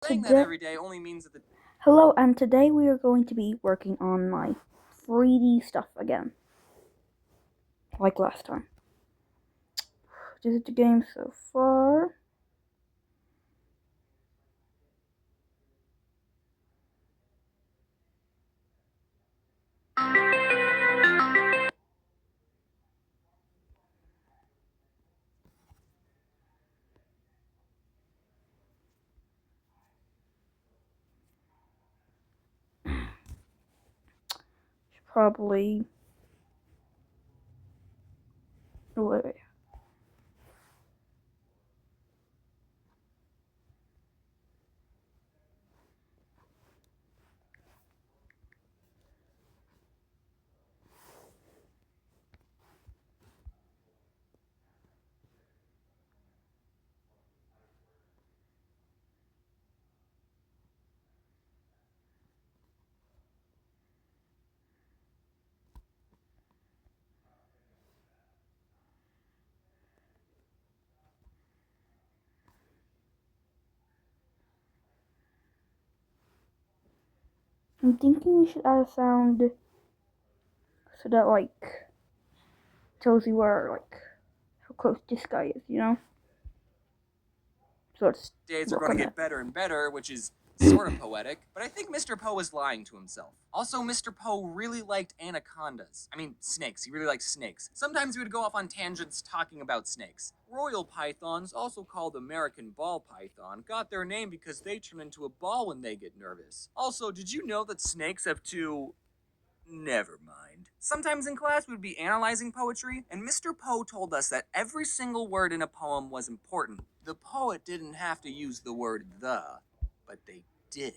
Saying that every day only means that the... Hello, and today we are going to be working on my 3D stuff again. Like last time. Is it the game so far? Probably... Wait. I'm thinking we should add a sound so that, like, tells you where, like, how close this guy is, you know? So it's days are going to get better and better, which is sort of poetic, but I think Mr. Poe is lying to himself. Also, Mr. Poe really liked anacondas. I mean, snakes. He really liked snakes. Sometimes he would go off on tangents talking about snakes. Royal pythons, also called American ball python, got their name because they turn into a ball when they get nervous. Also, did you know that snakes have two... Never mind. Sometimes in class we'd be analyzing poetry, and Mr. Poe told us that every single word in a poem was important. The poet didn't have to use the word the, but they did.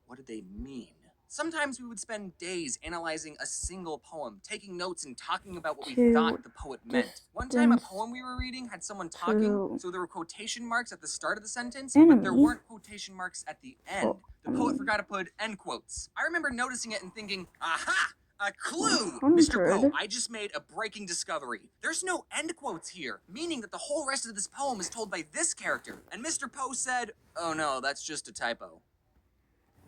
What did they mean? Sometimes we would spend days analyzing a single poem, taking notes and talking about what we thought the poet meant. One time a poem we were reading had someone talking, so there were quotation marks at the start of the sentence, but there weren't quotation marks at the end. The poet forgot to put end quotes. I remember noticing it and thinking, aha! A clue! Mr. Poe, I just made a breaking discovery. There's no end quotes here, meaning that the whole rest of this poem is told by this character. And Mr. Poe said, oh no, that's just a typo.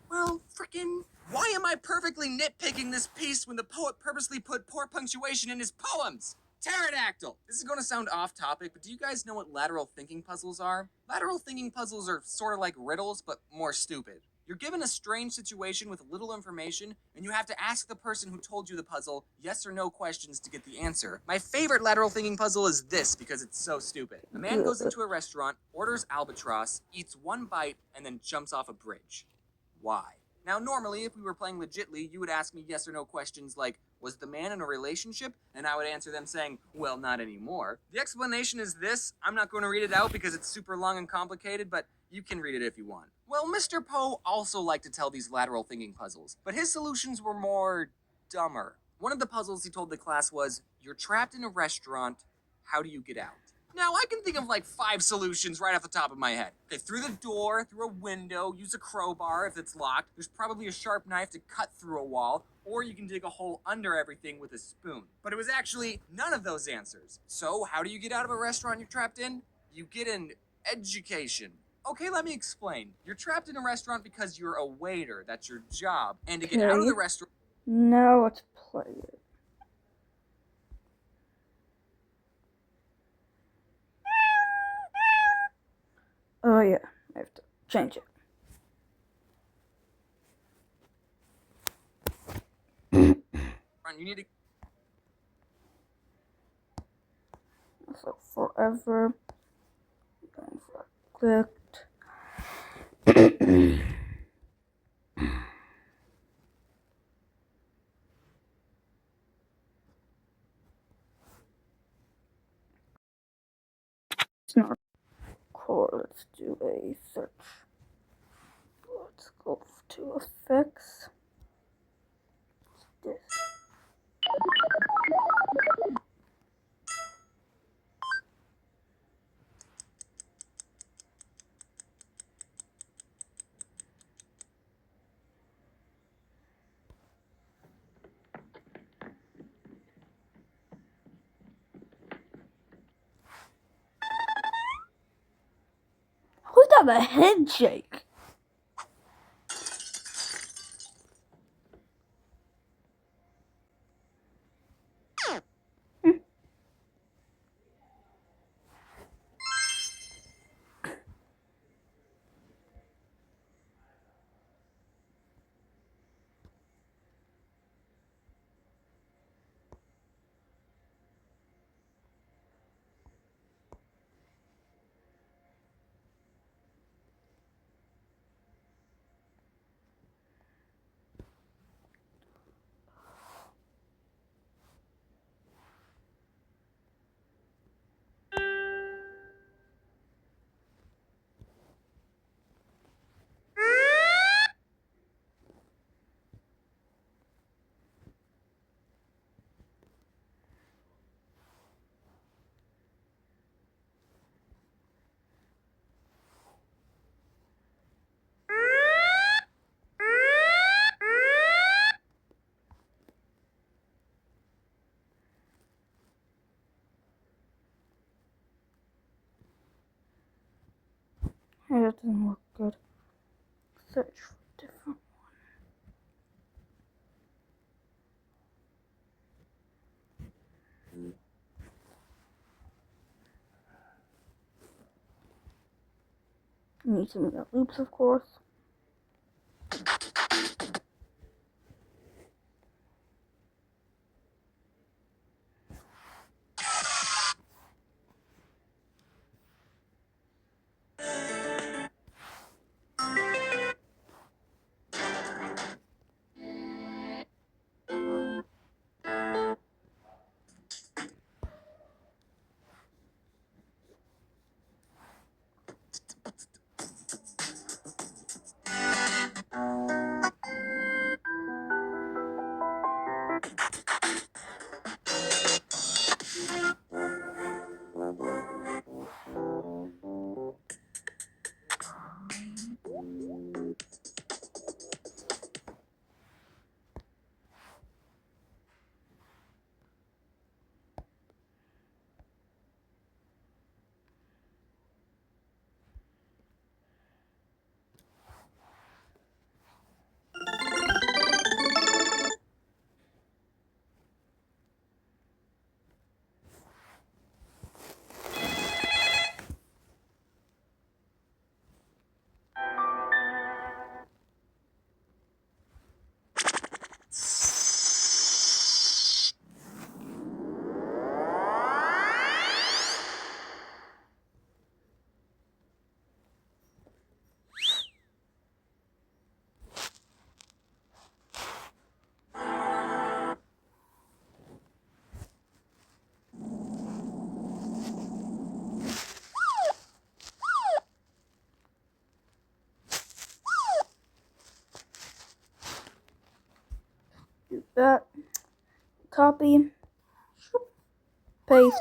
Well, frickin', why am I perfectly nitpicking this piece when the poet purposely put poor punctuation in his poems? Pterodactyl! This is gonna sound off topic, but do you guys know what lateral thinking puzzles are? Lateral thinking puzzles are sort of like riddles, but more stupid. You're given a strange situation with little information, and you have to ask the person who told you the puzzle yes or no questions to get the answer. My favorite lateral thinking puzzle is this because it's so stupid. A man goes into a restaurant, orders albatross, eats one bite, and then jumps off a bridge. Why? Now, normally, if we were playing legitly, you would ask me yes or no questions like, was the man in a relationship? And I would answer them saying, well, not anymore. The explanation is this. I'm not going to read it out because it's super long and complicated, but you can read it if you want. Well, Mr. Poe also liked to tell these lateral thinking puzzles, but his solutions were more dumber. One of the puzzles he told the class was, you're trapped in a restaurant, how do you get out? Now, I can think of like 5 solutions right off the top of my head. Okay, through the door, through a window, use a crowbar if it's locked. There's probably a sharp knife to cut through a wall, or you can dig a hole under everything with a spoon. But it was actually none of those answers. So, how do you get out of a restaurant you're trapped in? You get an education. Okay, let me explain. You're trapped in a restaurant because you're a waiter. That's your job. And to get out of the restaurant... Now let's play it. Oh yeah, I have to change it. You need to... So forever. Going for clicked. It's not core. Let's do a search. Let's go to effects. This. Who's got a head shake? Hey, that doesn't look good. Search for a different. Need some of loops, of course. Do that. Copy. Paste.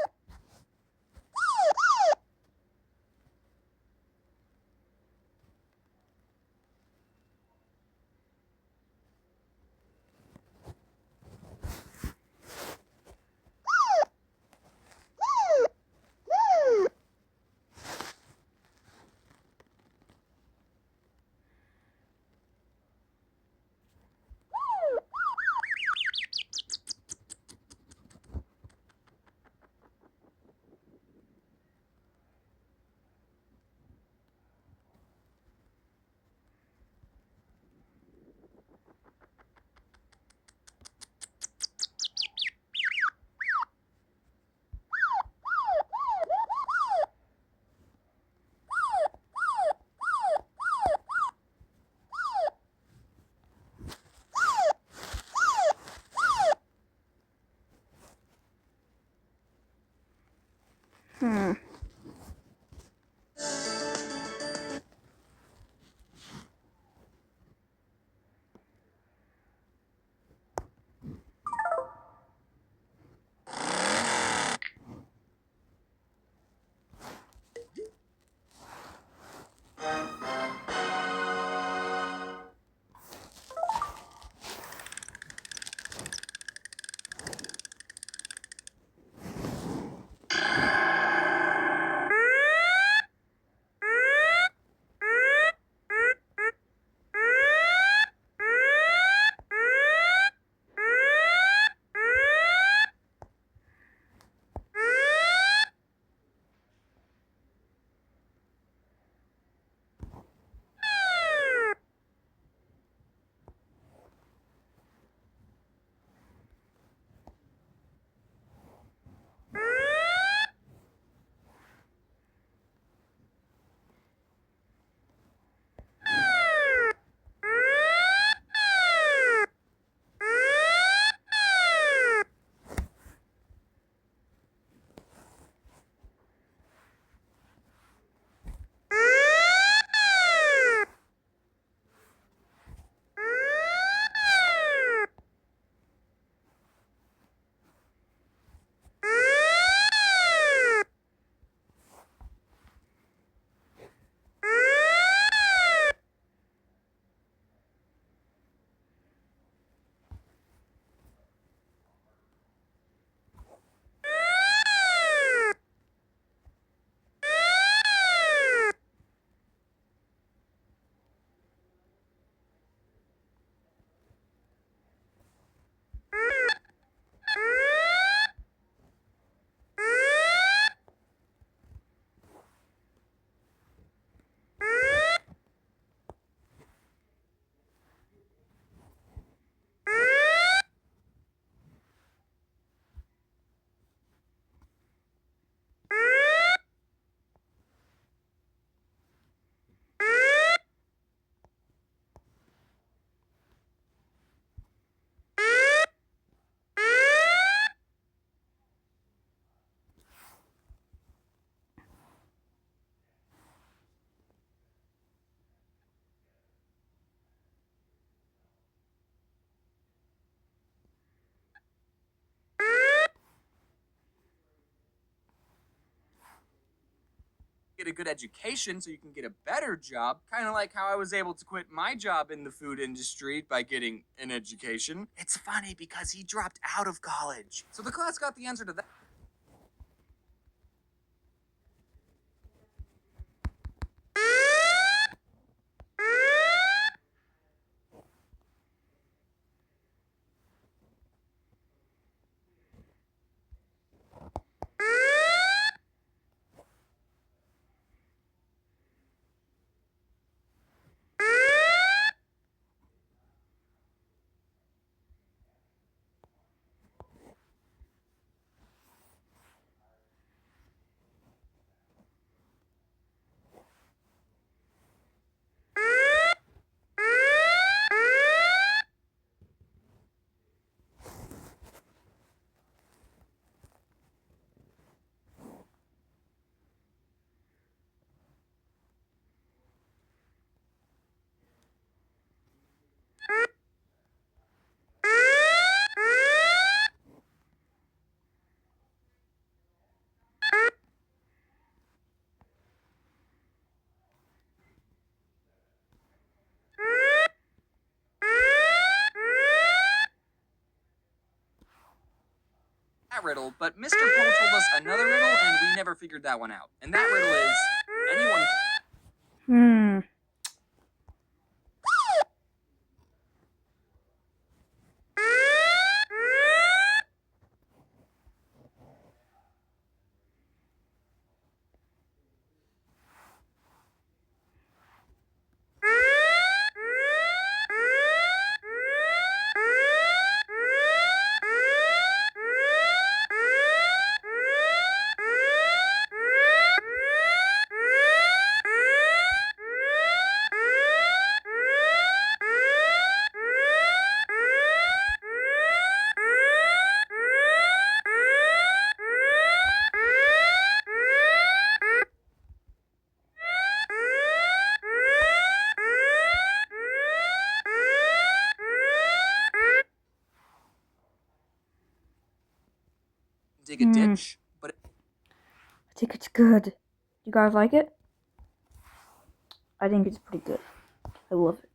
get a good education so you can get a better job, kind of like how I was able to quit my job in the food industry by getting an education. It's funny because he dropped out of college. So the class got the answer to that. Riddle, but Mr. Poe told us another riddle and we never figured that one out. And that riddle is anyone. Dig a ditch, but I think it's good. You guys like it? I think it's pretty good. I love it.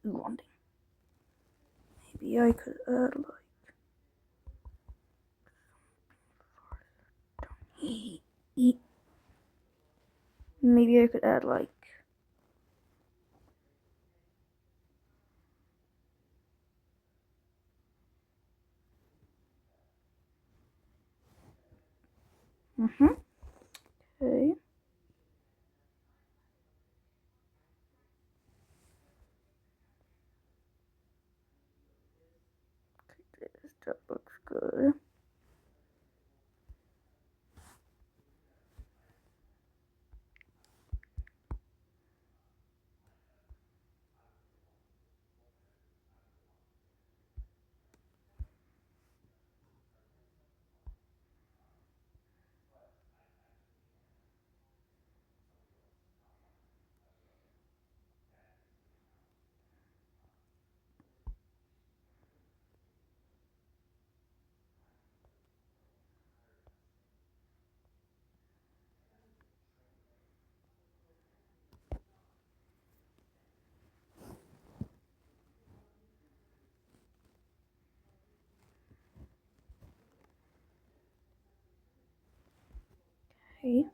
One thing. Maybe I could add like maybe I could add like okay. That looks good. Okay.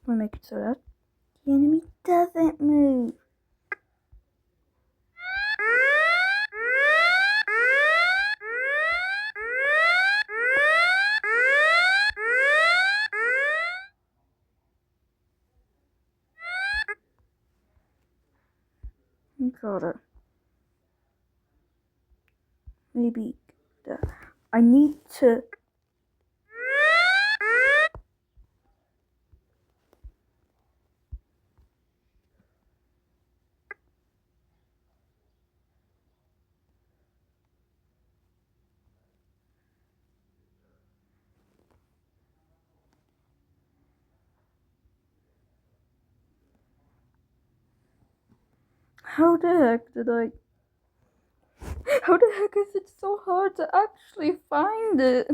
I'm gonna make it so that the enemy doesn't move. Got it. Maybe I need to. How the heck did I? How the heck is it so hard to actually find it?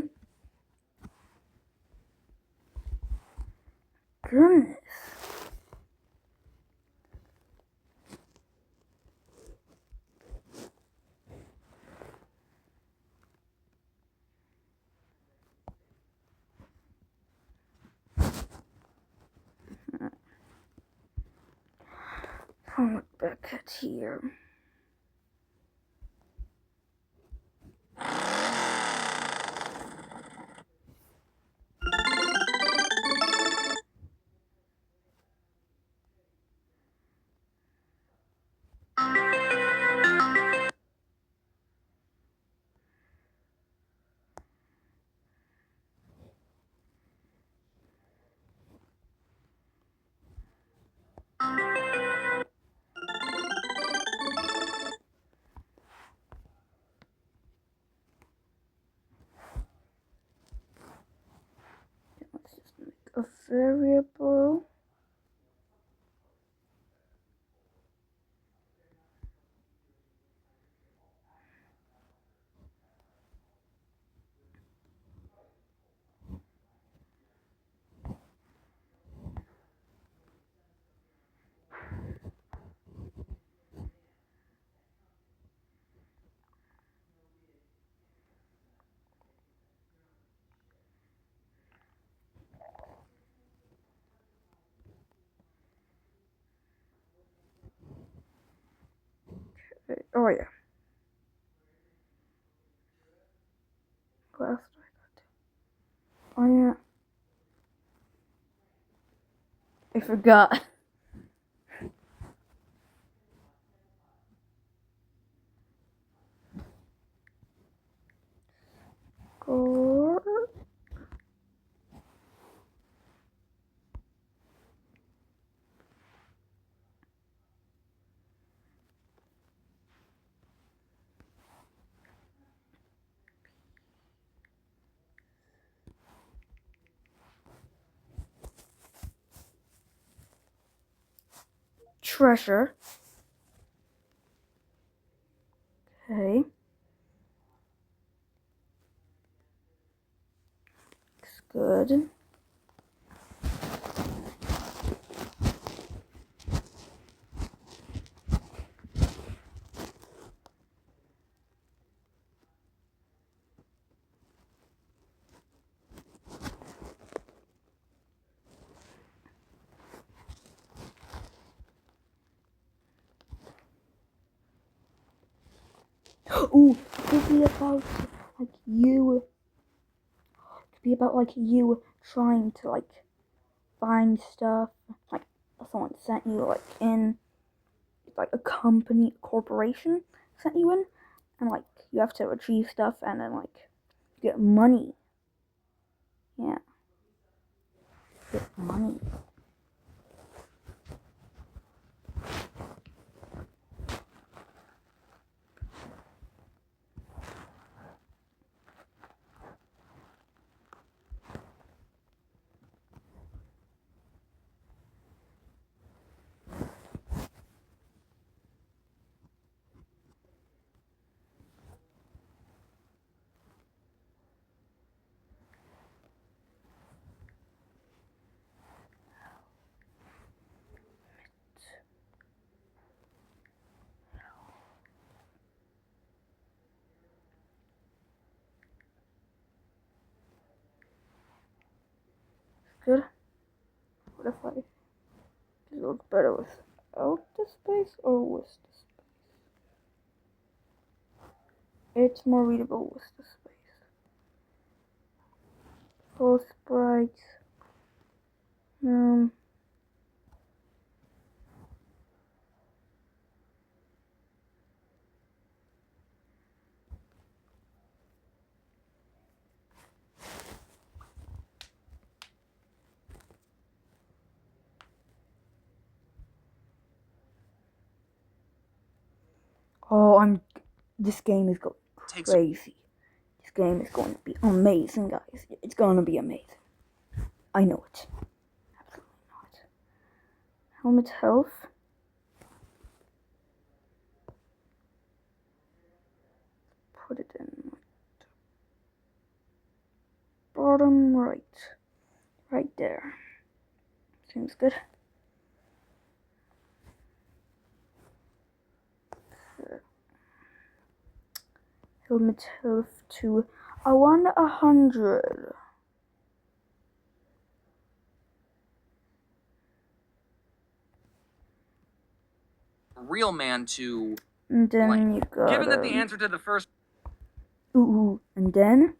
Goodness. I'll look back at here. Let's just make a variable. Okay. Oh yeah. What else do I got? Oh yeah. I forgot. Score. Treasure. Okay. Looks good. Ooh, it could be about like you. It could be about like you trying to like find stuff. Like someone sent you like in like a company, corporation sent you in, and like you have to achieve stuff and then like get money. Yeah, get money. Good. What if I better without the space or with the space? It's more readable with the space. Full sprites. Oh, this game is going crazy. This game is going to be amazing, guys. It's going to be amazing. I know it. Absolutely know it. Helmet health. Put it in bottom right. Right there. Seems good. Helmet health to 100. Real man to. And then blank. you got. Given that the answer to the first. And then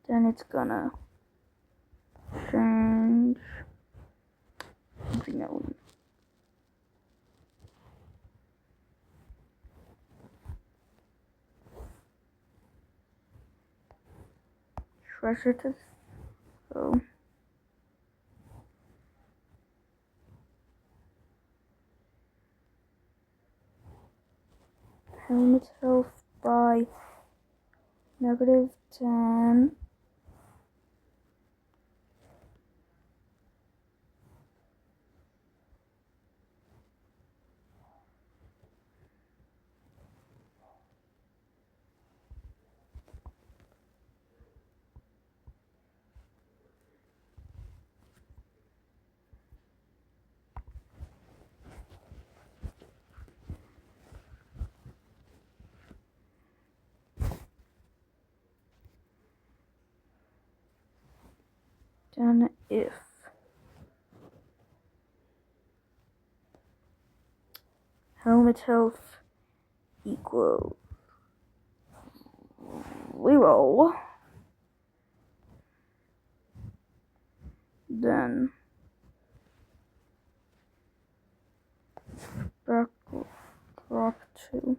it's gonna change something else. Treasure to so helmet health by -10. Then if helmet health equals 0, then backdrop to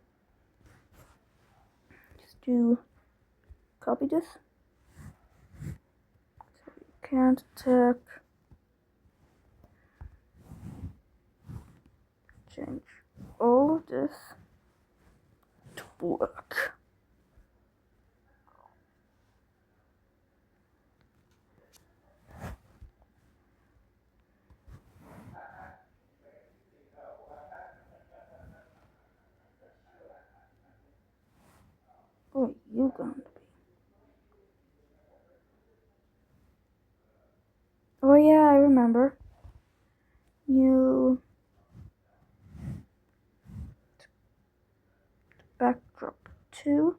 just do copy this. So you can't attack. Change all of this to black. What are you going to be? Oh yeah, I remember. You backdrop 2.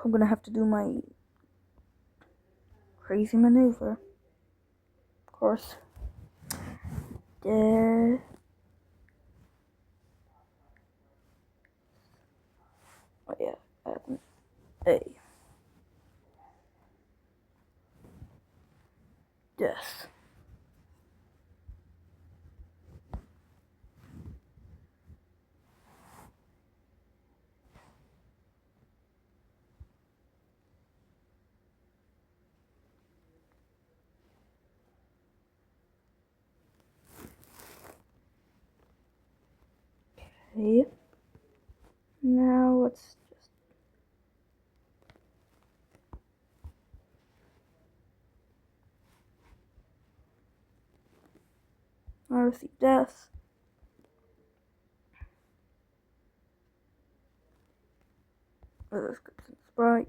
I'm gonna have to do my crazy maneuver. Of course. There. Oh yeah, add an A. Death. Okay. Now let's just I see death. Let's get some sprite.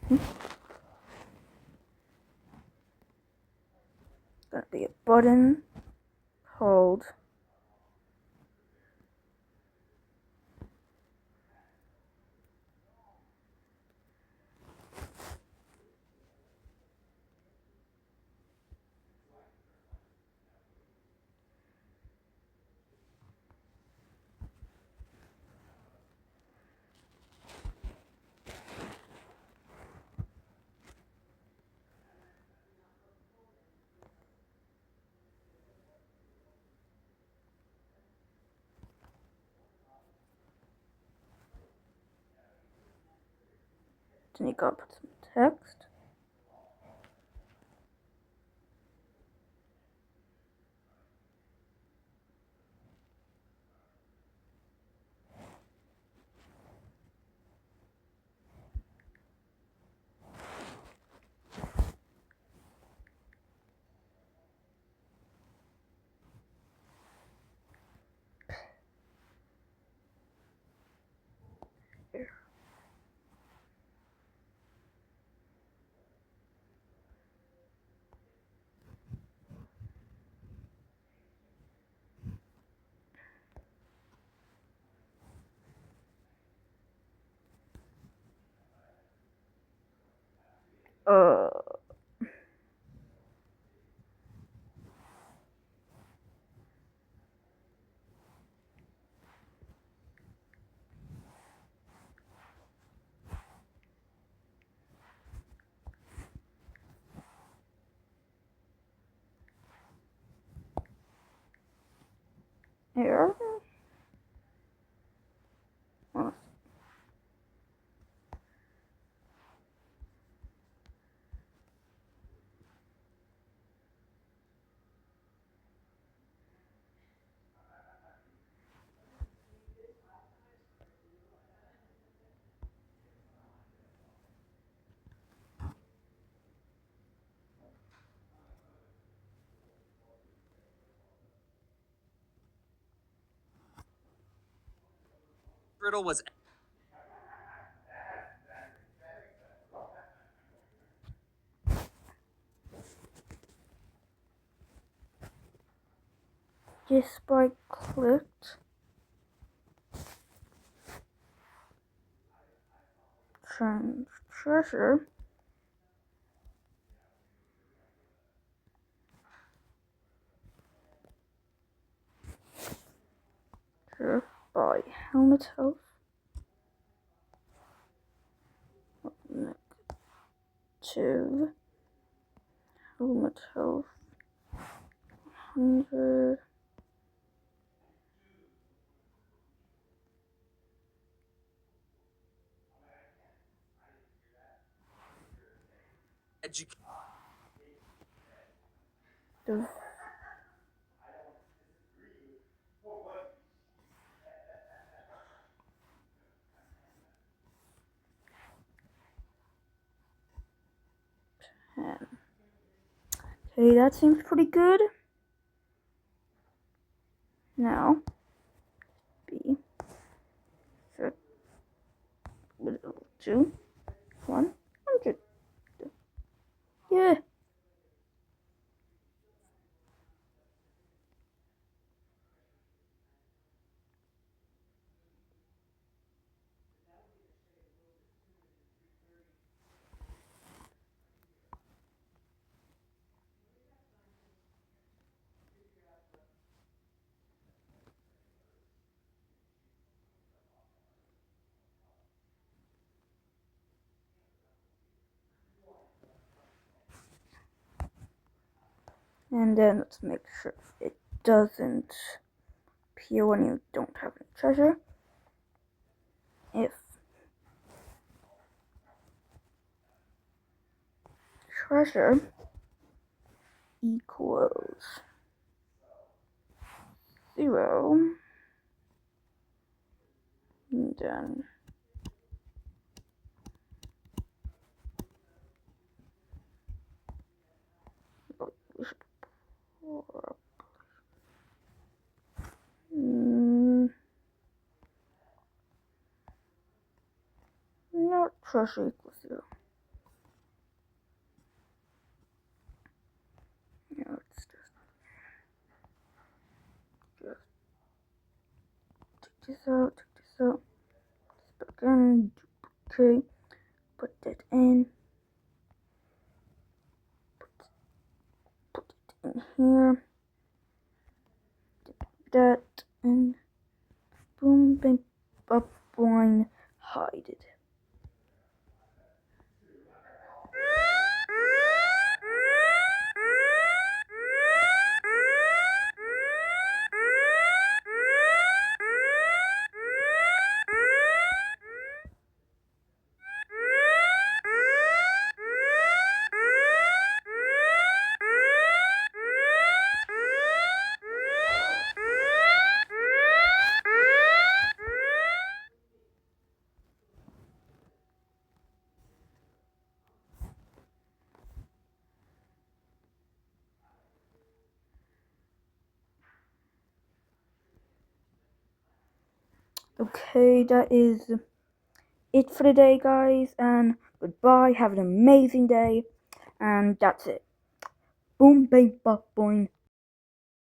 Gonna be a button called then you gotta put some text. Uh, here. Uh, Riddle was just by clicked change treasure. Here by helmet health. Negative helmet health 100. education. Okay, that seems pretty good. Now, B. 2, 100. Yeah. And then let's make sure it doesn't appear when you don't have any treasure. If treasure equals 0, then not treasure equals 0. this out, check this out. Again, okay, put that in. Put it in here. That and boom, bang, up, line, hide it. Okay, that is it for the day, guys, and goodbye. Have an amazing day, and that's it. Boom, bang, bop, boing.